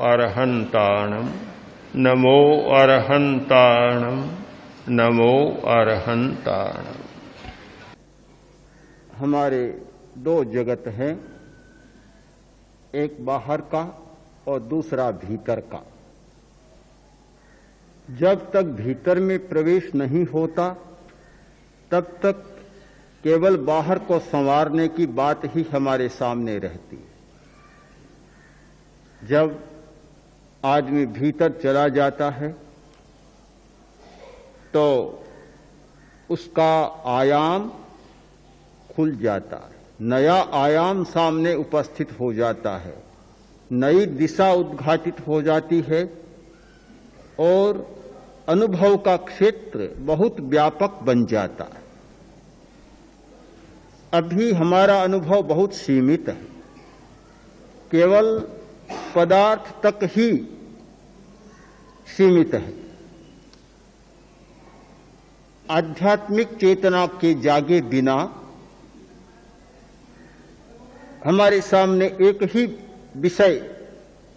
अरहन्ताणं नमो अरहन्ताणं नमो अरहन्ताणं। हमारे दो जगत हैं, एक बाहर का और दूसरा भीतर का। जब तक भीतर में प्रवेश नहीं होता तब तक केवल बाहर को संवारने की बात ही हमारे सामने रहती। जब आदमी भीतर चला जाता है तो उसका आयाम खुल जाता है, नया आयाम सामने उपस्थित हो जाता है, नई दिशा उद्घाटित हो जाती है और अनुभव का क्षेत्र बहुत व्यापक बन जाता है। अभी हमारा अनुभव बहुत सीमित है, केवल पदार्थ तक ही सीमित है। आध्यात्मिक चेतना के जागे बिना हमारे सामने एक ही विषय,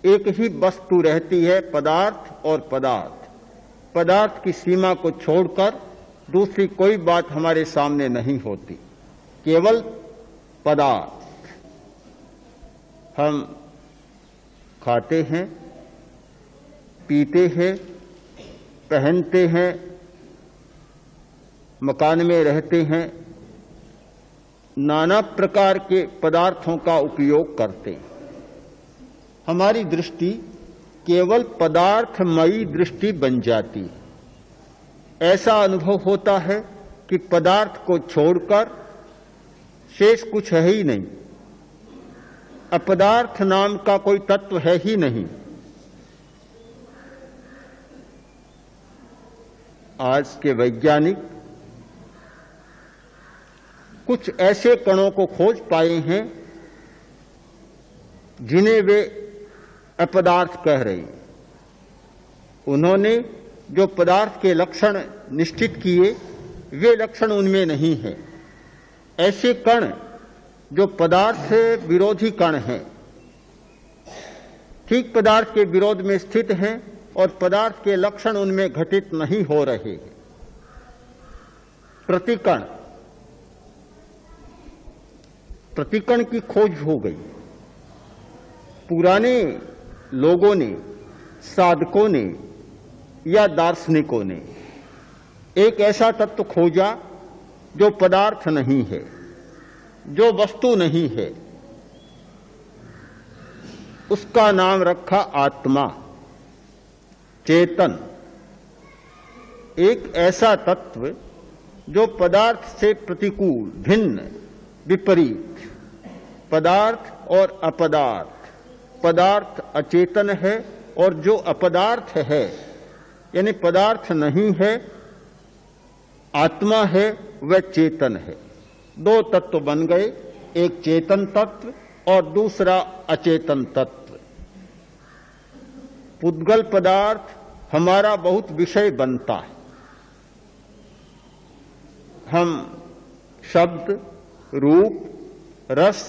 एक ही वस्तु रहती है, पदार्थ और पदार्थ। पदार्थ की सीमा को छोड़कर दूसरी कोई बात हमारे सामने नहीं होती, केवल पदार्थ। हम खाते हैं, पीते हैं, पहनते हैं, मकान में रहते हैं, नाना प्रकार के पदार्थों का उपयोग करते हैं। हमारी दृष्टि केवल पदार्थमयी दृष्टि बन जाती है। ऐसा अनुभव होता है कि पदार्थ को छोड़कर शेष कुछ है ही नहीं, अपदार्थ नाम का कोई तत्व है ही नहीं। आज के वैज्ञानिक कुछ ऐसे कणों को खोज पाए हैं जिन्हें वे अपदार्थ कह रहे हैं। उन्होंने जो पदार्थ के लक्षण निश्चित किए वे लक्षण उनमें नहीं है। ऐसे कण जो पदार्थ से विरोधी कण हैं, ठीक पदार्थ के विरोध में स्थित हैं और पदार्थ के लक्षण उनमें घटित नहीं हो रहे हैं। प्रतिकण, प्रतिकण की खोज हो गई। पुराने लोगों ने, साधकों ने या दार्शनिकों ने एक ऐसा तत्व खोजा जो पदार्थ नहीं है, जो वस्तु नहीं है। उसका नाम रखा आत्मा, चेतन। एक ऐसा तत्व जो पदार्थ से प्रतिकूल, भिन्न, विपरीत, पदार्थ और अपदार्थ। पदार्थ अचेतन है और जो अपदार्थ है यानी पदार्थ नहीं है, आत्मा है, वह चेतन है। दो तत्व बन गए, एक चेतन तत्व और दूसरा अचेतन तत्व। पुद्गल पदार्थ हमारा बहुत विषय बनता है। हम शब्द, रूप, रस,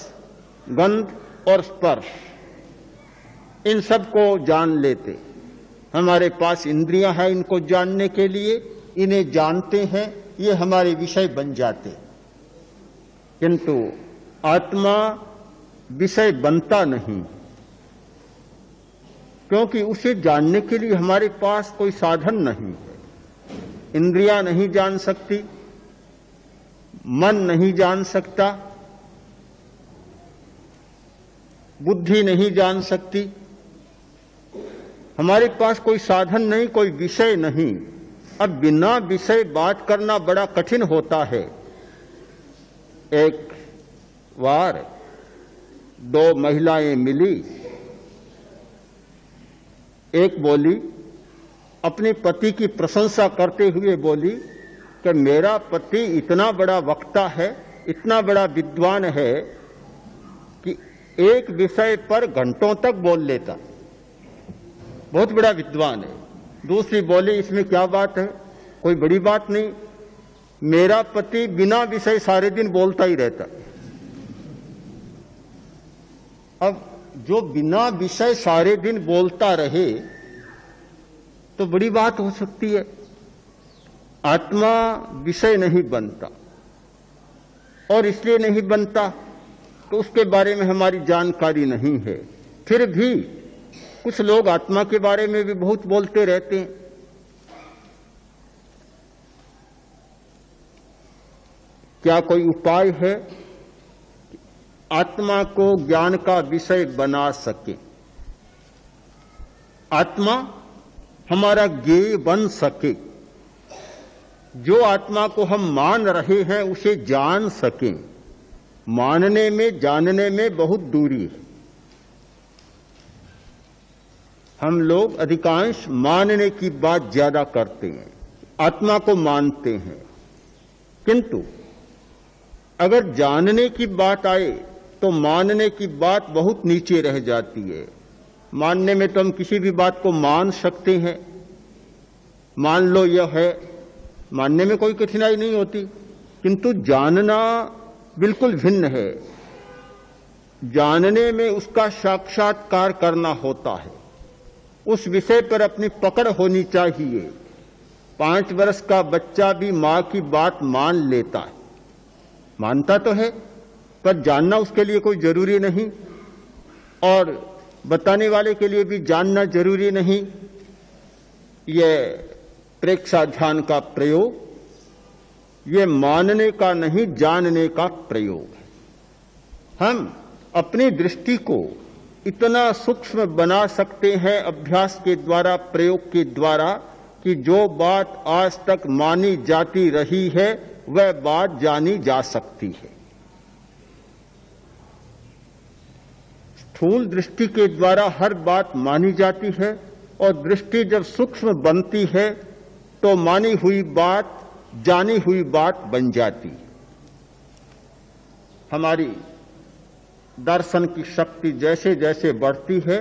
गंध और स्पर्श इन सब को जान लेते। हमारे पास इंद्रियां हैं इनको जानने के लिए, इन्हें जानते हैं, ये हमारे विषय बन जाते। किंतु आत्मा विषय बनता नहीं, क्योंकि उसे जानने के लिए हमारे पास कोई साधन नहीं है। इंद्रियां नहीं जान सकती, मन नहीं जान सकता, बुद्धि नहीं जान सकती। हमारे पास कोई साधन नहीं, कोई विषय नहीं। अब बिना विषय बात करना बड़ा कठिन होता है। एक बार दो महिलाएं मिली, एक बोली, अपने पति की प्रशंसा करते हुए बोली कि मेरा पति इतना बड़ा वक्ता है, इतना बड़ा विद्वान है कि एक विषय पर घंटों तक बोल लेता, बहुत बड़ा विद्वान है। दूसरी बोली, इसमें क्या बात है, कोई बड़ी बात नहीं, मेरा पति बिना विषय सारे दिन बोलता ही रहता। अब जो बिना विषय सारे दिन बोलता रहे तो बड़ी बात हो सकती है। आत्मा विषय नहीं बनता, और इसलिए नहीं बनता तो उसके बारे में हमारी जानकारी नहीं है। फिर भी कुछ लोग आत्मा के बारे में भी बहुत बोलते रहते हैं। क्या कोई उपाय है आत्मा को ज्ञान का विषय बना सके, आत्मा हमारा ज्ञेय बन सके, जो आत्मा को हम मान रहे हैं उसे जान सकें? मानने में जानने में बहुत दूरी है। हम लोग अधिकांश मानने की बात ज्यादा करते हैं, आत्मा को मानते हैं, किंतु अगर जानने की बात आए तो मानने की बात बहुत नीचे रह जाती है। मानने में तो हम किसी भी बात को मान सकते हैं, मान लो यह है, मानने में कोई कठिनाई नहीं होती, किंतु जानना बिल्कुल भिन्न है। जानने में उसका साक्षात्कार करना होता है, उस विषय पर अपनी पकड़ होनी चाहिए। 5 वर्ष का बच्चा भी मां की बात मान लेता है, मानता तो है, पर जानना उसके लिए कोई जरूरी नहीं, और बताने वाले के लिए भी जानना जरूरी नहीं। यह प्रेक्षा ध्यान का प्रयोग, यह मानने का नहीं जानने का प्रयोग है। हम अपनी दृष्टि को इतना सूक्ष्म बना सकते हैं अभ्यास के द्वारा, प्रयोग के द्वारा, कि जो बात आज तक मानी जाती रही है वह बात जानी जा सकती है। स्थूल दृष्टि के द्वारा हर बात मानी जाती है, और दृष्टि जब सूक्ष्म बनती है तो मानी हुई बात जानी हुई बात बन जाती है। हमारी दर्शन की शक्ति जैसे जैसे बढ़ती है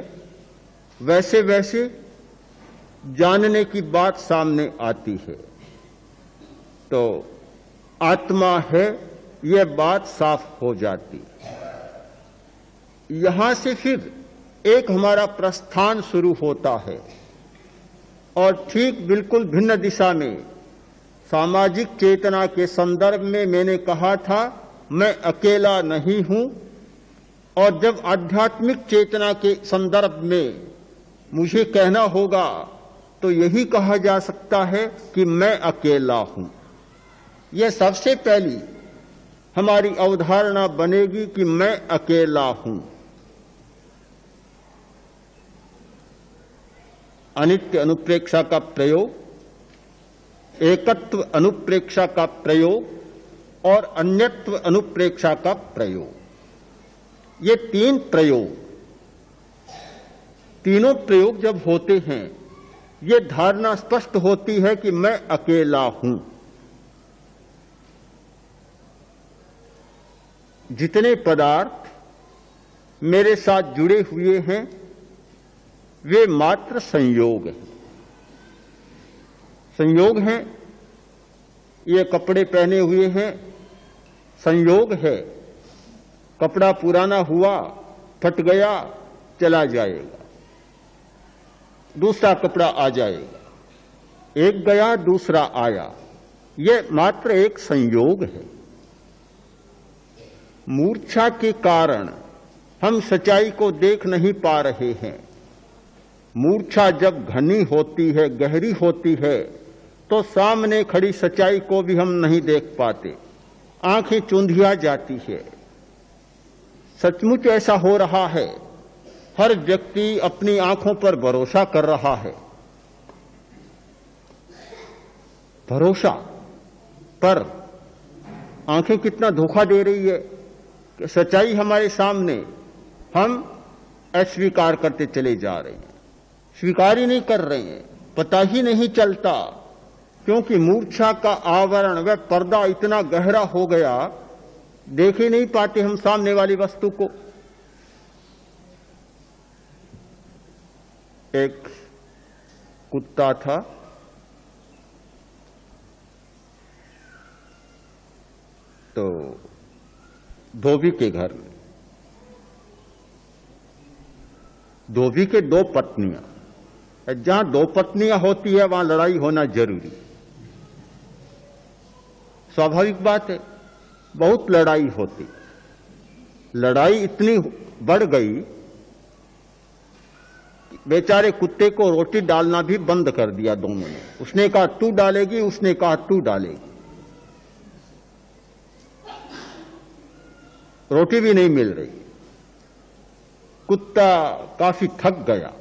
वैसे वैसे जानने की बात सामने आती है। तो आत्मा है यह बात साफ हो जाती है। यहां से फिर एक हमारा प्रस्थान शुरू होता है, और ठीक बिल्कुल भिन्न दिशा में। सामाजिक चेतना के संदर्भ में मैंने कहा था मैं अकेला नहीं हूं, और जब आध्यात्मिक चेतना के संदर्भ में मुझे कहना होगा तो यही कहा जा सकता है कि मैं अकेला हूं। यह सबसे पहली हमारी अवधारणा बनेगी कि मैं अकेला हूं। अनित्य अनुप्रेक्षा का प्रयोग, एकत्व अनुप्रेक्षा का प्रयोग और अन्यत्व अनुप्रेक्षा का प्रयोग, ये 3 प्रयोग, तीनों प्रयोग जब होते हैं ये धारणा स्पष्ट होती है कि मैं अकेला हूं। जितने पदार्थ मेरे साथ जुड़े हुए हैं वे मात्र संयोग हैं। संयोग हैं, ये कपड़े पहने हुए हैं, संयोग है। कपड़ा पुराना हुआ, फट गया, चला जाएगा, दूसरा कपड़ा आ जाएगा। एक गया दूसरा आया, यह मात्र एक संयोग है। मूर्छा के कारण हम सच्चाई को देख नहीं पा रहे हैं। मूर्छा जब घनी होती है, गहरी होती है, तो सामने खड़ी सच्चाई को भी हम नहीं देख पाते, आंखें चुंधिया जाती है। सचमुच ऐसा हो रहा है, हर व्यक्ति अपनी आंखों पर भरोसा कर रहा है। भरोसा पर आंखें कितना धोखा दे रही है कि सच्चाई हमारे सामने हम अस्वीकार करते चले जा रहे हैं, स्वीकार ही नहीं कर रहे हैं, पता ही नहीं चलता, क्योंकि मूर्छा का आवरण वह पर्दा इतना गहरा हो गया, देख ही नहीं पाते हम सामने वाली वस्तु को। एक कुत्ता था, तो धोबी के घर में धोबी के दो पत्नियां, जहां दो पत्नियां होती है वहां लड़ाई होना जरूरी, स्वाभाविक बात है। बहुत लड़ाई होती, लड़ाई इतनी बढ़ गई कि बेचारे कुत्ते को रोटी डालना भी बंद कर दिया दोनों ने। उसने कहा तू डालेगी, उसने कहा तू डालेगी, रोटी भी नहीं मिल रही। कुत्ता काफी थक गया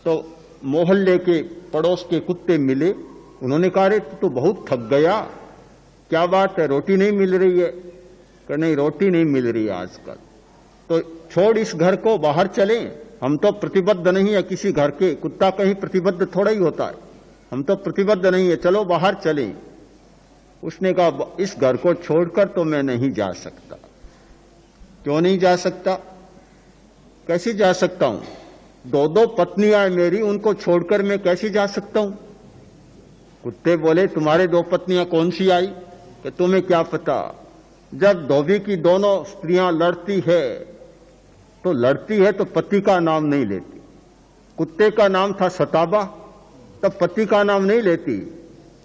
तो मोहल्ले के पड़ोस के कुत्ते मिले, उन्होंने कहा रे तू तो बहुत थक गया, क्या बात है, रोटी नहीं मिल रही है? कि नहीं रोटी नहीं मिल रही है आजकल, तो छोड़ इस घर को, बाहर चलें, हम तो प्रतिबद्ध नहीं है किसी घर के, कुत्ता कहीं प्रतिबद्ध थोड़ा ही होता है, हम तो प्रतिबद्ध नहीं है, चलो बाहर चलें। उसने कहा इस घर को छोड़कर तो मैं नहीं जा सकता। क्यों नहीं जा सकता? कैसे जा सकता हूं? दो दो पत्नियां हैं मेरी, उनको छोड़कर मैं कैसे जा सकता हूं? कुत्ते बोले तुम्हारे दो पत्नियां कौन सी आई? कि तुम्हें क्या पता, जब धोबी की दोनों स्त्रियां लड़ती है तो पति का नाम नहीं लेती। कुत्ते का नाम था सताबा, तब पति का नाम नहीं लेती।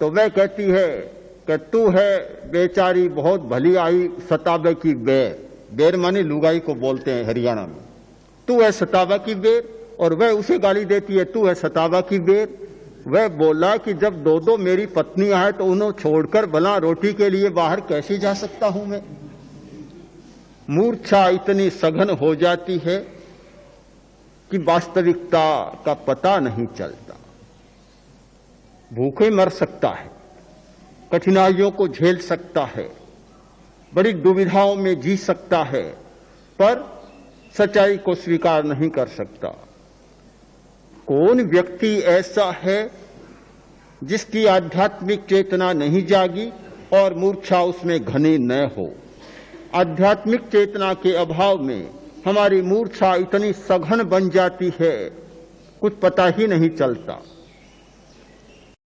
तो वह कहती है कि तू है बेचारी बहुत भली आई सताबे की बेर, बेर माने लुगाई को बोलते हैं हरियाणा में, तू है सताबा की बेर, और वह उसे गाली देती है तू है सताबा की बेर। वह बोला कि जब दो दो मेरी पत्नियां हैं तो उन्हें छोड़कर भला रोटी के लिए बाहर कैसे जा सकता हूं मैं? मूर्छा इतनी सघन हो जाती है कि वास्तविकता का पता नहीं चलता। भूखे मर सकता है, कठिनाइयों को झेल सकता है, बड़ी दुविधाओं में जी सकता है, पर सच्चाई को स्वीकार नहीं कर सकता। कौन व्यक्ति ऐसा है जिसकी आध्यात्मिक चेतना नहीं जागी और मूर्छा उसमें घनी न हो? आध्यात्मिक चेतना के अभाव में हमारी मूर्छा इतनी सघन बन जाती है, कुछ पता ही नहीं चलता।